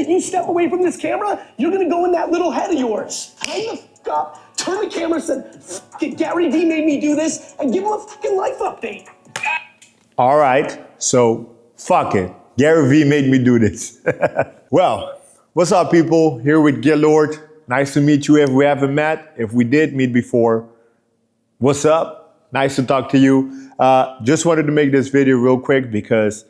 minute you step away from this camera, you're gonna go in that little head of yours. Hang the fuck up, turn the camera, said, fuck it, Gary Vee made me do this, and give him a fucking life update. All right, so fuck it. Gary Vee made me do this. Well, what's up, people? Here with Gaylord. Nice to meet you if we haven't met. If we did meet before, what's up? Nice to talk to you. Just wanted to make this video real quick because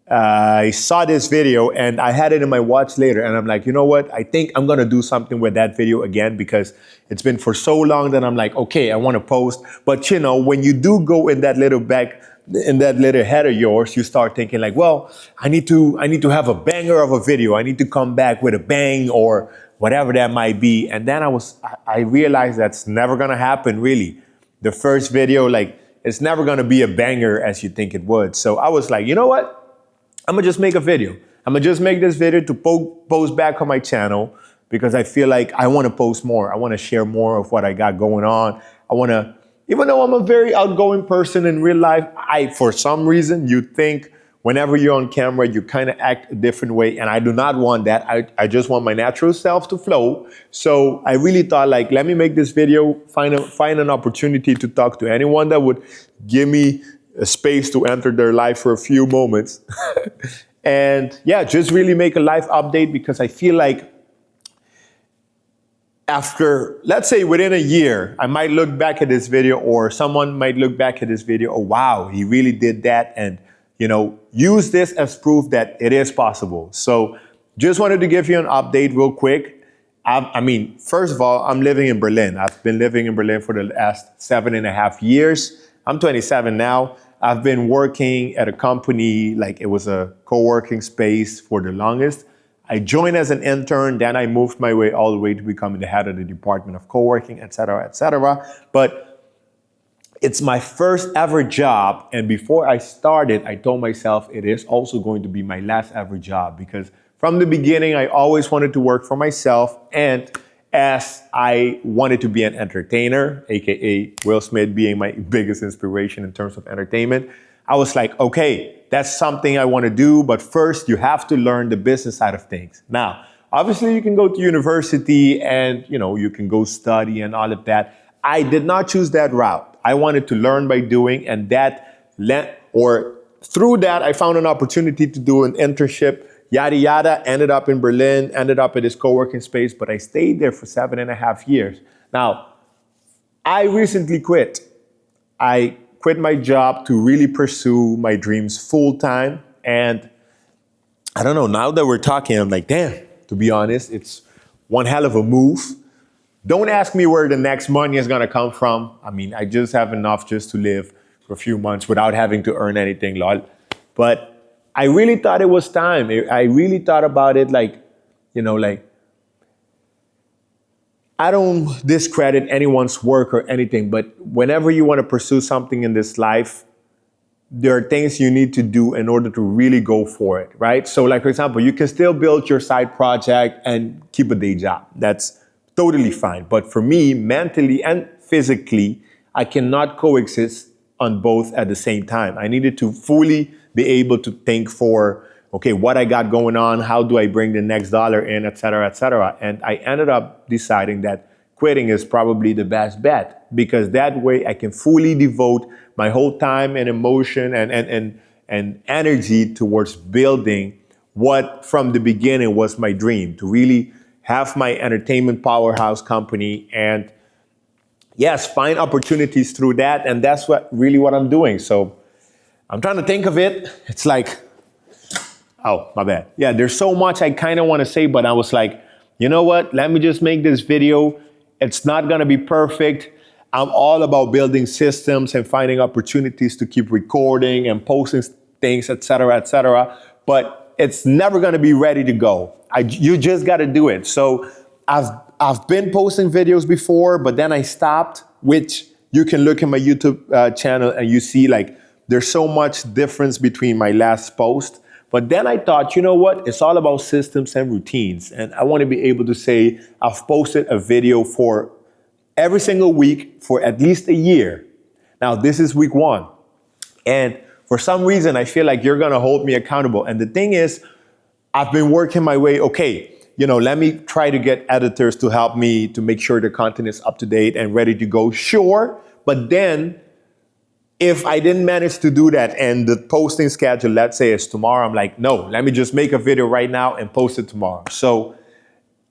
I saw this video and I had it in my watch later and I'm like, you know what? I think I'm gonna do something with that video again because it's been for so long that I'm like, okay, I wanna post. But you know, when you do go in that little head of yours, you start thinking like, well, I need to have a banger of a video. I need to come back with a bang or whatever that might be. And then I realized that's never gonna happen really. The first video, like, it's never gonna be a banger as you think it would. So I was like, you know what? I'm gonna just make a video. I'm gonna just make this video to post back on my channel because I feel like I wanna post more. I wanna share more of what I got going on. Even though I'm a very outgoing person in real life, for some reason, you think whenever you're on camera, you kind of act a different way. And I do not want that. I just want my natural self to flow. So I really thought like, let me make this video, find an opportunity to talk to anyone that would give me a space to enter their life for a few moments. And yeah, just really make a life update because I feel like after, let's say within a year, I might look back at this video or someone might look back at this video, oh wow, he really did that. And you know, use this as proof that it is possible. So just wanted to give you an update real quick. I mean, first of all, I'm living in Berlin. I've been living in Berlin for the last 7.5 years. I'm 27 now. I've been working at a company, like it was a co-working space for the longest. I joined as an intern, then I moved my way all the way to becoming the head of the department of co-working, et cetera, et cetera. But it's my first ever job. And before I started, I told myself it is also going to be my last ever job because from the beginning, I always wanted to work for myself. And as I wanted to be an entertainer, AKA Will Smith being my biggest inspiration in terms of entertainment, I was like, okay, that's something I want to do. But first, you have to learn the business side of things. Now, obviously, you can go to university and, you know, you can go study and all of that. I did not choose that route. I wanted to learn by doing, and through that, I found an opportunity to do an internship, yada, yada, ended up in Berlin, ended up at this co-working space, but I stayed there for 7.5 years. Now, I recently quit. I quit my job to really pursue my dreams full time. And I don't know, now that we're talking, I'm like, damn, to be honest, it's one hell of a move. Don't ask me where the next money is gonna come from. I mean, I just have enough just to live for a few months without having to earn anything, lol. But I really thought it was time. I really thought about it like, you know, like, I don't discredit anyone's work or anything, but whenever you wanna pursue something in this life, there are things you need to do in order to really go for it, right? So like, for example, you can still build your side project and keep a day job. That's totally fine. But for me, mentally and physically, I cannot coexist on both at the same time. I needed to fully be able to think for, okay, what I got going on, how do I bring the next dollar in, et cetera, et cetera. And I ended up deciding that quitting is probably the best bet because that way I can fully devote my whole time and emotion and energy towards building what from the beginning was my dream, to really have my entertainment powerhouse company and yes, find opportunities through that. And that's really what I'm doing. So I'm trying to think of it. It's like, oh, my bad. Yeah, there's so much I kind of want to say, but I was like, you know what? Let me just make this video. It's not going to be perfect. I'm all about building systems and finding opportunities to keep recording and posting things, et cetera, but it's never going to be ready to go. You just got to do it. So I've been posting videos before, but then I stopped, which you can look at my YouTube channel and you see like there's so much difference between my last post. But then I thought, you know what? It's all about systems and routines. And I want to be able to say I've posted a video for every single week for at least a year. Now, this is week 1. And for some reason, I feel like you're going to hold me accountable. And the thing is, I've been working my way, okay, let me try to get editors to help me to make sure the content is up to date and ready to go. Sure, but then if I didn't manage to do that and the posting schedule, let's say is tomorrow, I'm like, no, let me just make a video right now and post it tomorrow. So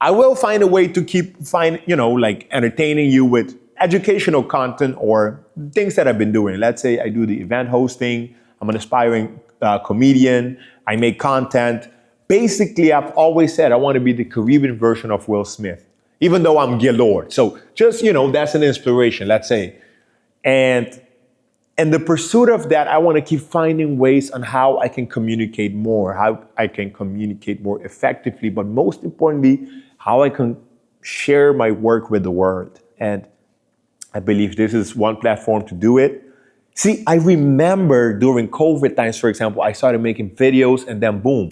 I will find a way to keep entertaining you with educational content or things that I've been doing. Let's say I do the event hosting. I'm an aspiring comedian. I make content. Basically, I've always said I want to be the Caribbean version of Will Smith, even though I'm Gaylord. So just, that's an inspiration, let's say. And in the pursuit of that, I want to keep finding ways on how I can communicate more, how I can communicate more effectively, but most importantly, how I can share my work with the world. And I believe this is one platform to do it. See, I remember during COVID times, for example, I started making videos and then boom,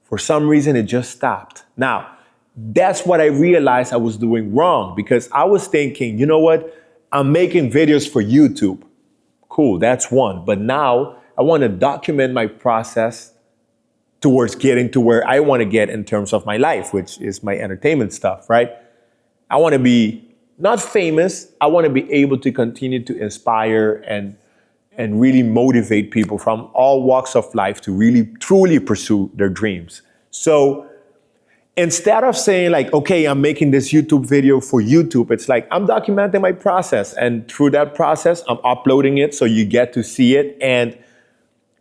for some reason it just stopped. Now, that's what I realized I was doing wrong because I was thinking, you know what? I'm making videos for YouTube. Cool, that's one. But now I want to document my process towards getting to where I want to get in terms of my life, which is my entertainment stuff, right? I want to be not famous. I want to be able to continue to inspire and really motivate people from all walks of life to really, truly pursue their dreams. So instead of saying like, okay, I'm making this YouTube video for YouTube, it's like I'm documenting my process. And through that process, I'm uploading it so you get to see it. And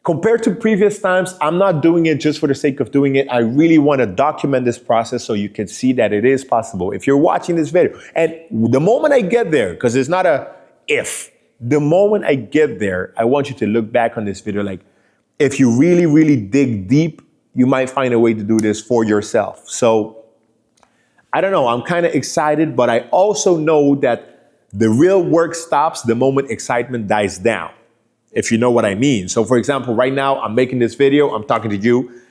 compared to previous times, I'm not doing it just for the sake of doing it. I really want to document this process so you can see that it is possible. If you're watching this video, and the moment I get there, because it's not a if, the moment I get there, I want you to look back on this video like, if you really, really dig deep, you might find a way to do this for yourself. So, I don't know, I'm kind of excited, but I also know that the real work stops the moment excitement dies down, if you know what I mean. So for example, right now, I'm making this video, I'm talking to you.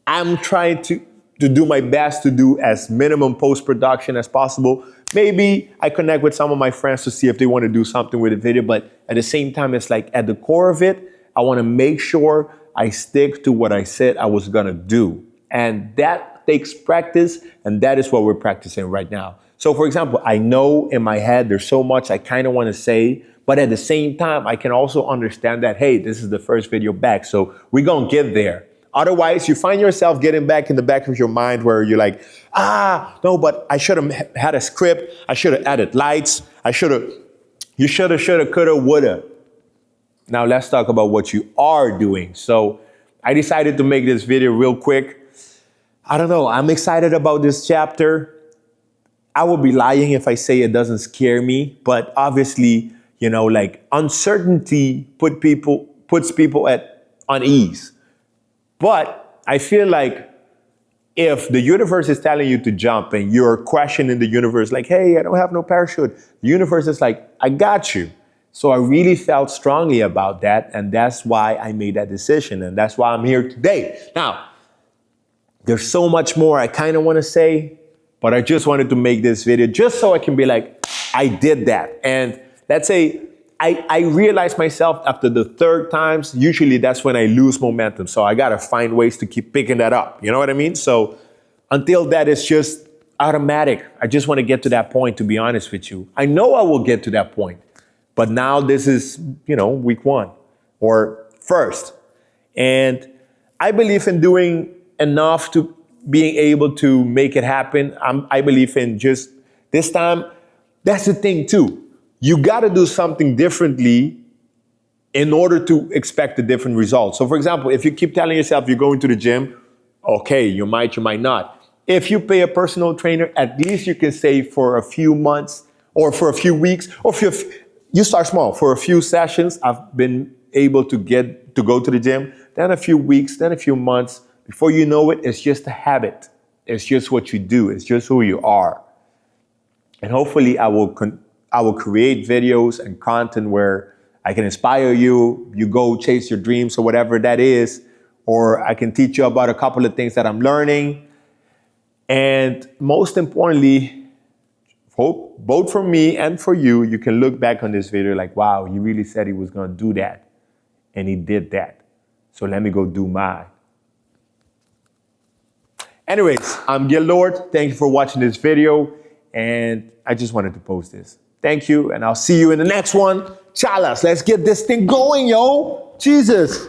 I'm trying to do my best to do as minimum post-production as possible. Maybe I connect with some of my friends to see if they want to do something with the video, but at the same time, it's like at the core of it, I want to make sure I stick to what I said I was gonna do. And that takes practice, and that is what we're practicing right now. So for example, I know in my head there's so much I kind of want to say, but at the same time, I can also understand that, hey, this is the first video back, so we're gonna get there. Otherwise, you find yourself getting back in the back of your mind where you're like, no, but I should have had a script, I should have added lights, you shoulda, coulda, woulda. Now let's talk about what you are doing. So I decided to make this video real quick. I don't know, I'm excited about this chapter. I would be lying if I say it doesn't scare me, but obviously, uncertainty puts people at unease. But I feel like if the universe is telling you to jump and you're questioning the universe, like, hey, I don't have no parachute, the universe is like, I got you. So I really felt strongly about that, and that's why I made that decision, and that's why I'm here today. Now, there's so much more I kind of want to say, but I just wanted to make this video just so I can be like, I did that. And let's say I realized myself after the third times, usually that's when I lose momentum. So I got to find ways to keep picking that up. You know what I mean? So until that, it's just automatic. I just want to get to that point, to be honest with you. I know I will get to that point. But now this is, week one or first. And I believe in doing enough to being able to make it happen. I believe in just this time. That's the thing too. You got to do something differently in order to expect a different result. So for example, if you keep telling yourself you're going to the gym, okay, you might not. If you pay a personal trainer, at least you can say for a few months or for a few weeks, or if you start small. For a few sessions, I've been able to go to the gym, then a few weeks, then a few months. Before you know it, it's just a habit. It's just what you do. It's just who you are. And hopefully I will create videos and content where I can inspire you. You go chase your dreams or whatever that is. Or I can teach you about a couple of things that I'm learning. And most importantly, both for me and for you, you can look back on this video like, wow, he really said he was going to do that. And he did that. So let me go do mine. Anyways, I'm Gil Lord. Thank you for watching this video. And I just wanted to post this. Thank you. And I'll see you in the next one. Chalas, let's get this thing going, yo. Jesus.